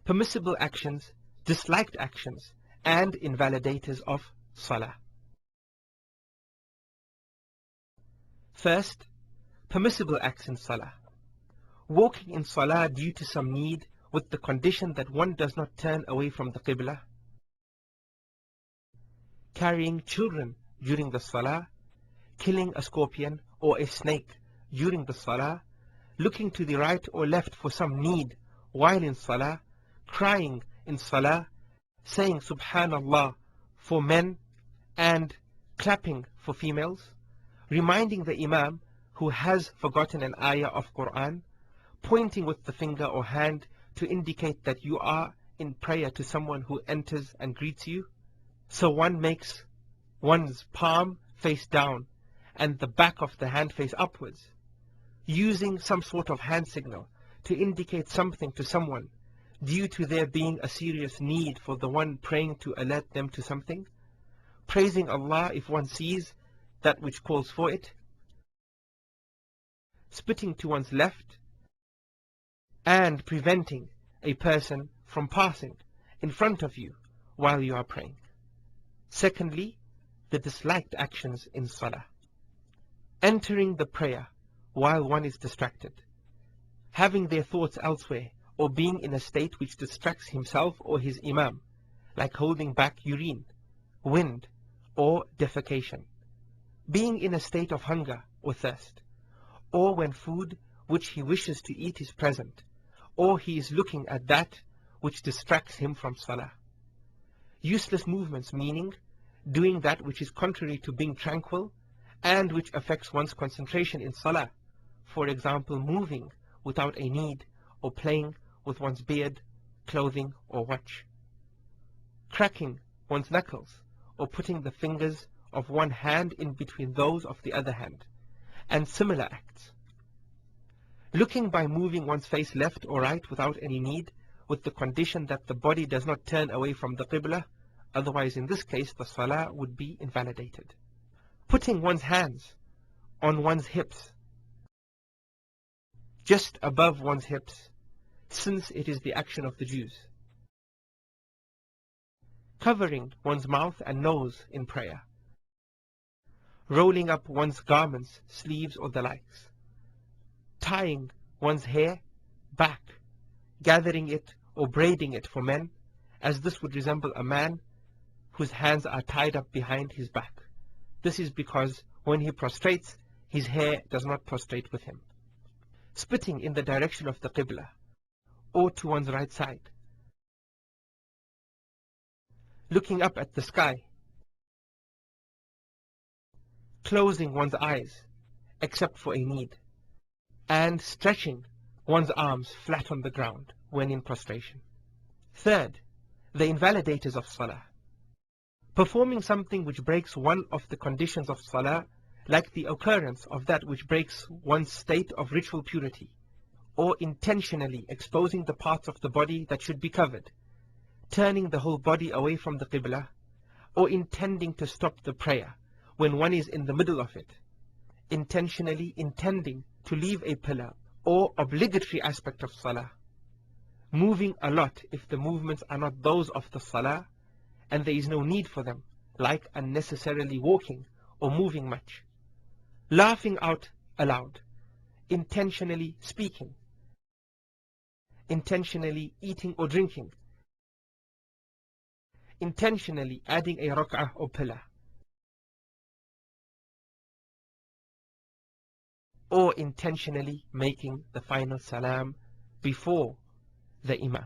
permissible actions, disliked actions, and invalidators of salah. First, permissible acts in salah. Walking in salah due to some need with the condition that one does not turn away from the qibla. Carrying children during the salah. Killing a scorpion or a snake during the salah. Looking to the right or left for some need while in salah. Crying in salah. Saying subhanallah for men and clapping for females. Reminding the imam who has forgotten an ayah of Quran. Pointing with the finger or hand to indicate that you are in prayer to someone who enters and greets you. So one makes one's palm face down and the back of the hand face upwards, using some sort of hand signal to indicate something to someone due to there being a serious need for the one praying to alert them to something. Praising Allah if one sees that which calls for it. Spitting to one's left, and preventing a person from passing in front of you while you are praying. Secondly, the disliked actions in salah. Entering the prayer while one is distracted, having their thoughts elsewhere, or being in a state which distracts himself or his imam, like holding back urine, wind, or defecation. Being in a state of hunger or thirst, or when food which he wishes to eat is present, or he is looking at that which distracts him from salah. Useless movements, meaning doing that which is contrary to being tranquil and which affects one's concentration in salah. For example, moving without a need, or playing with one's beard, clothing, or watch. Cracking one's knuckles, or putting the fingers of one hand in between those of the other hand, and similar acts. Looking by moving one's face left or right without any need, with the condition that the body does not turn away from the qibla, otherwise in this case the salah would be invalidated. Putting one's hands on one's hips, just above one's hips, since it is the action of the Jews. Covering one's mouth and nose in prayer. Rolling up one's garments, sleeves, or the likes. Tying one's hair back, gathering it or braiding it for men, as this would resemble a man whose hands are tied up behind his back. This is because when he prostrates, his hair does not prostrate with him. Spitting in the direction of the qibla, or to one's right side. Looking up at the sky. Closing one's eyes, except for a need. And stretching one's arms flat on the ground when in prostration. Third, the invalidators of salah. Performing something which breaks one of the conditions of salah, like the occurrence of that which breaks one's state of ritual purity, or intentionally exposing the parts of the body that should be covered, turning the whole body away from the qibla, or intending to stop the prayer when one is in the middle of it, intentionally intending to leave a pillar or obligatory aspect of salah, moving a lot if the movements are not those of the salah and there is no need for them, like unnecessarily walking or moving much, laughing out aloud, intentionally speaking, intentionally eating or drinking, intentionally adding a rak'ah or pillar, or intentionally making the final salam before the imam.